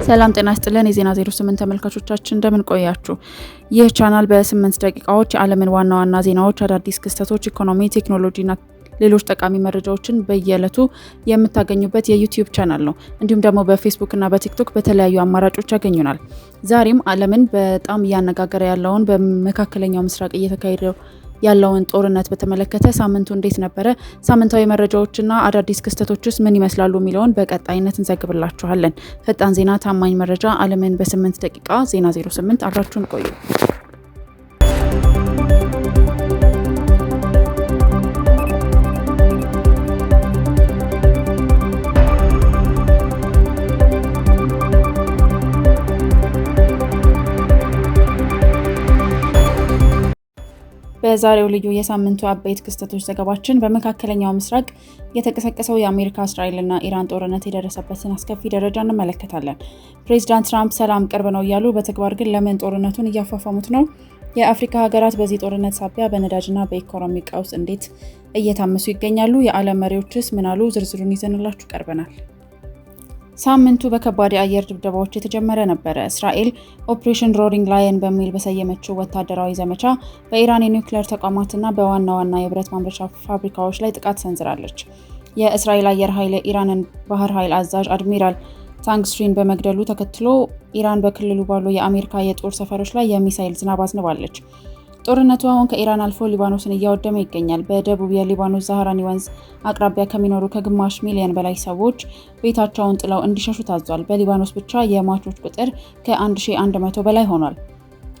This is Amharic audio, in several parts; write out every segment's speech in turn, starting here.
ሰላም ጤና ይስጥልን የዜና 08 ተመልካቾቻችን እንደምን ቆያችሁ። ይህ ቻናል በ8 ደቂቃዎች የዓለምን ዋና ዋና ዜናዎች፣ አዳዲስ ክስተቶች፣ ኢኮኖሚ፣ ቴክኖሎጂና ሌሎች ጠቃሚ መረጃዎችን በየዕለቱ የምታገኙበት የዩቲዩብ ቻናል ነው። እንዲሁም ደግሞ በፌስቡክ እና በቲክቶክ በተለያዩ አማራጮች ያገኙናል። ዛሬም ዓለምን በጣም እያነጋገረ ያለውን በመካከለኛው ምስራቅ እየተካሄደ ያለውን ጦርነት በተመለከተ ሳምንቱ እንዴት ነበረ፣ ሳምንታዊ መረጃዎችና አዳዲስ ክስተቶችስ ምን ይመስላሉ የሚለውን በቀጣይነት እንዘግብላችኋለን። ፈጣን ዜና፣ ታማኝ መረጃ፣ ዓለምን በ8 ደቂቃ ዜና 08 አብራችሁን ቆዩ። በዛሬው ልዩ የሳምንቱ አበይት ክስተቶች ዘገባችን በመካከለኛው ምስራቅ የተቀሰቀሰው የአሜሪካ እስራኤልና ኢራን ጦርነት የደረሰበትን አስከፊ ደረጃ እንመለከታለን። ፕሬዚዳንት ትራምፕ ሰላም ቅርብ ነው እያሉ በተግባር ግን ለምን ጦርነቱን እያፋፋሙት ነው? የአፍሪካ ሀገራት በዚህ ጦርነት ሳቢያ በነዳጅና በኢኮኖሚ ቀውስ እንዴት እየታመሱ ይገኛሉ? የዓለም መሪዎችስ ምን አሉ? ዝርዝሩን ይዘንላችሁ ቀርበናል። ሳምንቱ በከባድ የአየር ድብደባዎች የተጀመረ ነበረ። እስራኤል ኦፕሬሽን ሮሪንግ ላየን በሚል በሰየመችው ወታደራዊ ዘመቻ በኢራን የኒውክሌር ተቋማትና በዋና ዋና የብረት ማምረቻ ፋብሪካዎች ላይ ጥቃት ሰንዝራለች። የእስራኤል አየር ኃይል የኢራንን ባህር ኃይል አዛዥ አድሚራል ታንግስትሪን በመግደሉ ተከትሎ ኢራን በክልሉ ባሉ የአሜሪካ የጦር ሰፈሮች ላይ የሚሳይል ዝናብ አዝንባለች። ጦርነቱ አሁን ከኢራን አልፎ ሊባኖስን እያወደመ ይገኛል። በደቡብ የሊባኖስ ዛህራኒ ወንዝ አቅራቢያ ከሚኖሩ ከግማሽ ሚሊዮን በላይ ሰዎች ቤታቸውን ጥለው እንዲሸሹ ታዟል። በሊባኖስ ብቻ የሟቾች ቁጥር ከ1100 በላይ ሆኗል።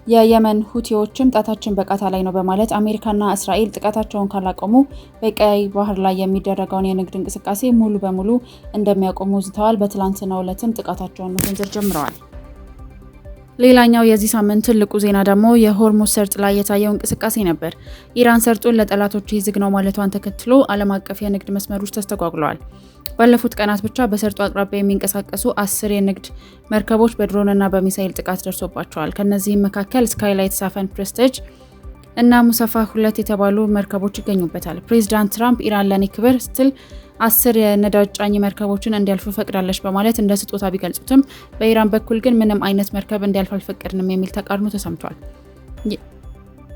የየመን ሁቲዎችም ጣታችን በቃታ ላይ ነው በማለት አሜሪካና እስራኤል ጥቃታቸውን ካላቆሙ በቀይ ባህር ላይ የሚደረገውን የንግድ እንቅስቃሴ ሙሉ በሙሉ እንደሚያቆሙ ዝተዋል። በትላንትናው ዕለትም ጥቃታቸውን መሰንዘር ጀምረዋል። ሌላኛው የዚህ ሳምንት ትልቁ ዜና ደግሞ የሆርሙዝ ሰርጥ ላይ የታየው እንቅስቃሴ ነበር። ኢራን ሰርጡን ለጠላቶች ዝግ ነው ማለቷን ተከትሎ ዓለም አቀፍ የንግድ መስመሮች ተስተጓጉለዋል። ባለፉት ቀናት ብቻ በሰርጡ አቅራቢያ የሚንቀሳቀሱ 10 የንግድ መርከቦች በድሮንና በሚሳኤል ጥቃት ደርሶባቸዋል። ከነዚህም መካከል ስካይላይት ሳፈን ፕሬስቲጅ እና ሙሳፋ 2 የተባሉ መርከቦች ይገኙበታል። ፕሬዚዳንት ትራምፕ ኢራን ለኔ ክብር ስትል 10 የነዳጅ ጫኝ መርከቦችን እንዲያልፉ ፈቅዳለች በማለት እንደ ስጦታ ቢገልጹትም በኢራን በኩል ግን ምንም አይነት መርከብ እንዲያልፍ አልፈቀድንም የሚል ተቃርኖ ተሰምቷል።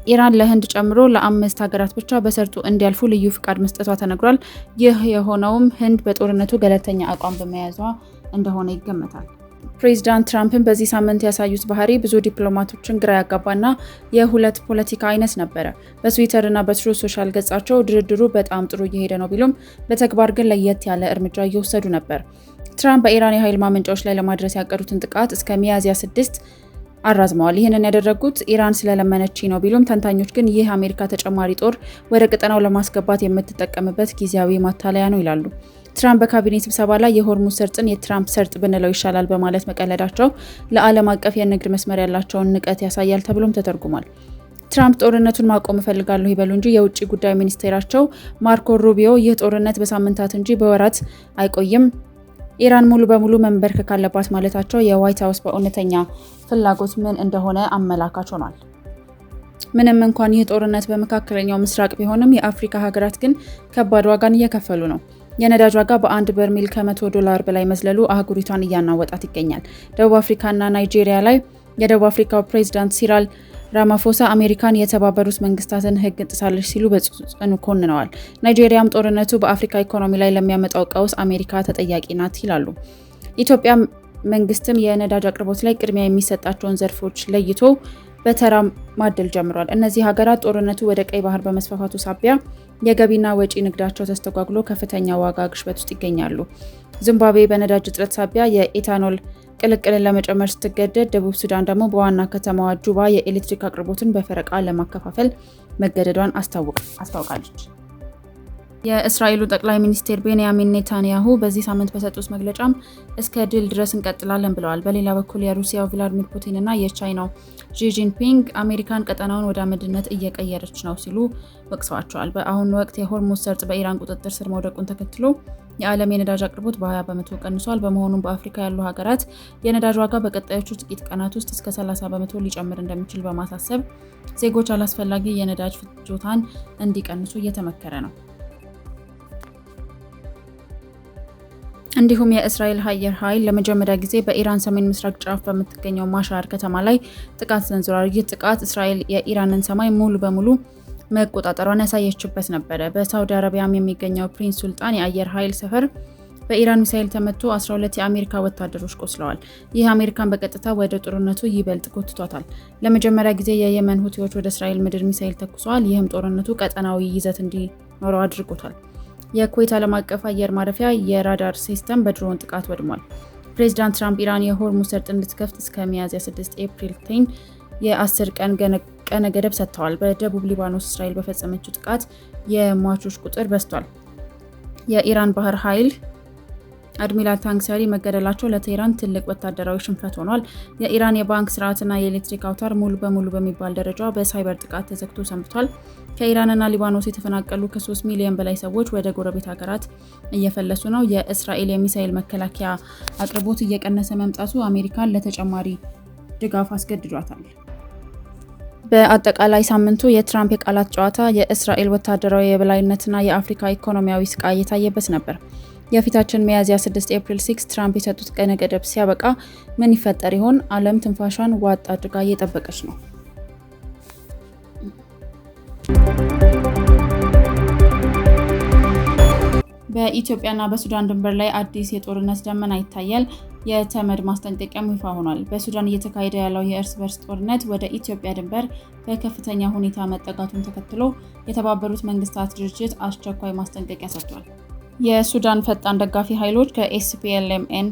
ኢራን ለህንድ ጨምሮ ለ5 ሀገራት ብቻ በሰርጡ እንዲያልፉ ልዩ ፍቃድ መስጠቷ ተነግሯል። ይህ የሆነውም ህንድ በጦርነቱ ገለልተኛ አቋም በመያዟ እንደሆነ ይገመታል። ፕሬዚዳንት ትራምፕን በዚህ ሳምንት ያሳዩት ባህሪ ብዙ ዲፕሎማቶችን ግራ ያጋባና የሁለት ፖለቲካ አይነት ነበረ። በትዊተር እና በትሩዝ ሶሻል ገጻቸው ድርድሩ በጣም ጥሩ እየሄደ ነው ቢሉም በተግባር ግን ለየት ያለ እርምጃ እየወሰዱ ነበር። ትራምፕ በኢራን የኃይል ማመንጫዎች ላይ ለማድረስ ያቀዱትን ጥቃት እስከ ሚያዝያ 6 አራዝመዋል። ይህንን ያደረጉት ኢራን ስለለመነች ነው ቢሉም ተንታኞች ግን ይህ አሜሪካ ተጨማሪ ጦር ወደ ቀጠናው ለማስገባት የምትጠቀምበት ጊዜያዊ ማታለያ ነው ይላሉ። ትራምፕ በካቢኔ ስብሰባ ላይ የሆርሙዝ ሰርጥን የትራምፕ ሰርጥ ብንለው ይሻላል በማለት መቀለዳቸው ለዓለም አቀፍ የንግድ መስመር ያላቸውን ንቀት ያሳያል ተብሎም ተተርጉሟል። ትራምፕ ጦርነቱን ማቆም እፈልጋለሁ ይበሉ እንጂ የውጭ ጉዳይ ሚኒስቴራቸው ማርኮ ሩቢዮ ይህ ጦርነት በሳምንታት እንጂ በወራት አይቆይም፣ ኢራን ሙሉ በሙሉ መንበርከክ አለባት ማለታቸው የዋይት ሀውስ በእውነተኛ ፍላጎት ምን እንደሆነ አመላካች ሆኗል። ምንም እንኳን ይህ ጦርነት በመካከለኛው ምስራቅ ቢሆንም የአፍሪካ ሀገራት ግን ከባድ ዋጋን እየከፈሉ ነው። የነዳጅ ዋጋ በአንድ በርሜል $100 በላይ መዝለሉ አህጉሪቷን እያናወጣት ይገኛል። ደቡብ አፍሪካና ናይጄሪያ ላይ የደቡብ አፍሪካው ፕሬዚዳንት ሲራል ራማፎሳ አሜሪካን የተባበሩት መንግስታትን ሕግ ጥሳለች ሲሉ በጽኑ ኮንነዋል። ናይጄሪያም ጦርነቱ በአፍሪካ ኢኮኖሚ ላይ ለሚያመጣው ቀውስ አሜሪካ ተጠያቂ ናት ይላሉ። ኢትዮጵያ መንግስትም የነዳጅ አቅርቦት ላይ ቅድሚያ የሚሰጣቸውን ዘርፎች ለይቶ በተራ ማደል ጀምሯል። እነዚህ ሀገራት ጦርነቱ ወደ ቀይ ባህር በመስፋፋቱ ሳቢያ የገቢና ወጪ ንግዳቸው ተስተጓጉሎ ከፍተኛ ዋጋ ግሽበት ውስጥ ይገኛሉ። ዚምባብዌ በነዳጅ እጥረት ሳቢያ የኢታኖል ቅልቅልን ለመጨመር ስትገደድ፣ ደቡብ ሱዳን ደግሞ በዋና ከተማዋ ጁባ የኤሌክትሪክ አቅርቦትን በፈረቃ ለማከፋፈል መገደዷን አስታውቃለች። የእስራኤሉ ጠቅላይ ሚኒስትር ቤንያሚን ኔታንያሁ በዚህ ሳምንት በሰጡት መግለጫም እስከ ድል ድረስ እንቀጥላለን ብለዋል። በሌላ በኩል የሩሲያው ቭላዲሚር ፑቲን እና የቻይናው ዢ ጂንፒንግ አሜሪካን ቀጠናውን ወደ አመድነት እየቀየረች ነው ሲሉ ወቅሰዋቸዋል። በአሁኑ ወቅት የሆርሙዝ ሰርጥ በኢራን ቁጥጥር ስር መውደቁን ተከትሎ የዓለም የነዳጅ አቅርቦት በ20 በመቶ ቀንሷል። በመሆኑም በአፍሪካ ያሉ ሀገራት የነዳጅ ዋጋ በቀጣዮቹ ጥቂት ቀናት ውስጥ እስከ 30 በመቶ ሊጨምር እንደሚችል በማሳሰብ ዜጎች አላስፈላጊ የነዳጅ ፍጆታን እንዲቀንሱ እየተመከረ ነው። እንዲሁም የእስራኤል አየር ኃይል ለመጀመሪያ ጊዜ በኢራን ሰሜን ምስራቅ ጫፍ በምትገኘው ማሻር ከተማ ላይ ጥቃት ሰንዝሯል። ይህ ጥቃት እስራኤል የኢራንን ሰማይ ሙሉ በሙሉ መቆጣጠሯን ያሳየችበት ነበር። በሳውዲ አረቢያም የሚገኘው ፕሪንስ ሱልጣን የአየር ኃይል ሰፈር በኢራን ሚሳኤል ተመቶ 12 የአሜሪካ ወታደሮች ቆስለዋል። ይህ አሜሪካን በቀጥታ ወደ ጦርነቱ ይበልጥ ጎትቷታል። ለመጀመሪያ ጊዜ የየመን ሁቲዎች ወደ እስራኤል ምድር ሚሳኤል ተኩሰዋል። ይህም ጦርነቱ ቀጠናዊ ይዘት እንዲኖረው አድርጎታል። የኩዌት ዓለም አቀፍ አየር ማረፊያ የራዳር ሲስተም በድሮን ጥቃት ወድሟል። ፕሬዚዳንት ትራምፕ ኢራን የሆርሙዝ ሰርጥ እንድትከፍት እስከ ሚያዝያ 6 ኤፕሪል 10 የ10 ቀን ቀነ ገደብ ሰጥተዋል። በደቡብ ሊባኖስ እስራኤል በፈጸመችው ጥቃት የሟቾች ቁጥር በዝቷል። የኢራን ባህር ኃይል አድሚራል ታንክሰሪ መገደላቸው ለቴህራን ትልቅ ወታደራዊ ሽንፈት ሆኗል። የኢራን የባንክ ስርዓትና የኤሌክትሪክ አውታር ሙሉ በሙሉ በሚባል ደረጃ በሳይበር ጥቃት ተዘግቶ ሰንብቷል። ከኢራንና ሊባኖስ የተፈናቀሉ ከ3 ሚሊዮን በላይ ሰዎች ወደ ጎረቤት ሀገራት እየፈለሱ ነው። የእስራኤል የሚሳኤል መከላከያ አቅርቦት እየቀነሰ መምጣቱ አሜሪካን ለተጨማሪ ድጋፍ አስገድዷታል። በአጠቃላይ ሳምንቱ የትራምፕ የቃላት ጨዋታ የእስራኤል ወታደራዊ የበላይነትና የአፍሪካ ኢኮኖሚያዊ ስቃይ የታየበት ነበር። የፊታችን ሚያዝያ 6 ኤፕሪል 6 ትራምፕ የሰጡት ቀነ ገደብ ሲያበቃ ምን ይፈጠር ይሆን? ዓለም ትንፋሿን ዋጥ አድርጋ እየጠበቀች ነው። በኢትዮጵያና በሱዳን ድንበር ላይ አዲስ የጦርነት ደመና ይታያል። የተመድ ማስጠንቀቂያም ይፋ ሆኗል። በሱዳን እየተካሄደ ያለው የእርስ በርስ ጦርነት ወደ ኢትዮጵያ ድንበር በከፍተኛ ሁኔታ መጠጋቱን ተከትሎ የተባበሩት መንግስታት ድርጅት አስቸኳይ ማስጠንቀቂያ ሰጥቷል። የሱዳን ፈጣን ደጋፊ ኃይሎች ከኤስፒኤልኤምኤን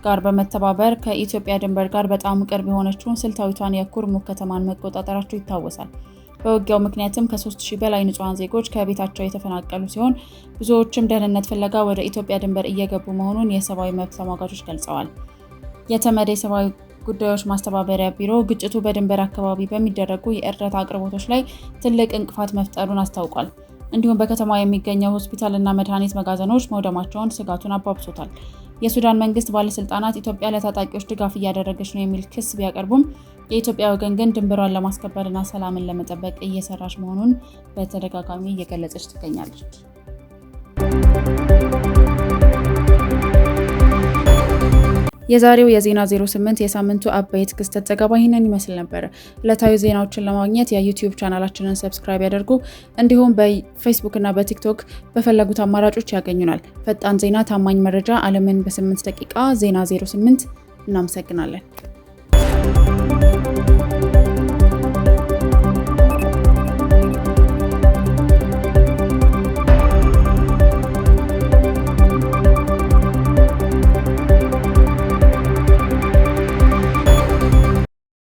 ጋር በመተባበር ከኢትዮጵያ ድንበር ጋር በጣም ቅርብ የሆነችውን ስልታዊቷን የኩርሙክ ከተማን መቆጣጠራቸው ይታወሳል። በውጊያው ምክንያትም ከ3000 በላይ ንጹሃን ዜጎች ከቤታቸው የተፈናቀሉ ሲሆን ብዙዎችም ደህንነት ፍለጋ ወደ ኢትዮጵያ ድንበር እየገቡ መሆኑን የሰብአዊ መብት ተሟጋቾች ገልጸዋል። የተመድ የሰብአዊ ጉዳዮች ማስተባበሪያ ቢሮ ግጭቱ በድንበር አካባቢ በሚደረጉ የእርዳታ አቅርቦቶች ላይ ትልቅ እንቅፋት መፍጠሩን አስታውቋል። እንዲሁም በከተማው የሚገኘው ሆስፒታልና መድኃኒት መጋዘኖች መውደማቸውን ስጋቱን አባብሶታል። የሱዳን መንግስት ባለስልጣናት ኢትዮጵያ ለታጣቂዎች ድጋፍ እያደረገች ነው የሚል ክስ ቢያቀርቡም የኢትዮጵያ ወገን ግን ድንበሯን ለማስከበርና ሰላምን ለመጠበቅ እየሰራች መሆኑን በተደጋጋሚ እየገለጸች ትገኛለች። የዛሬው የዜና 08 የሳምንቱ አበይት ክስተት ዘገባ ይህንን ይመስል ነበር። ዕለታዊ ዜናዎችን ለማግኘት የዩቲዩብ ቻናላችንን ሰብስክራይብ ያደርጉ። እንዲሁም በፌስቡክ እና በቲክቶክ በፈለጉት አማራጮች ያገኙናል። ፈጣን ዜና፣ ታማኝ መረጃ፣ ዓለምን በ8 ደቂቃ። ዜና 08። እናመሰግናለን።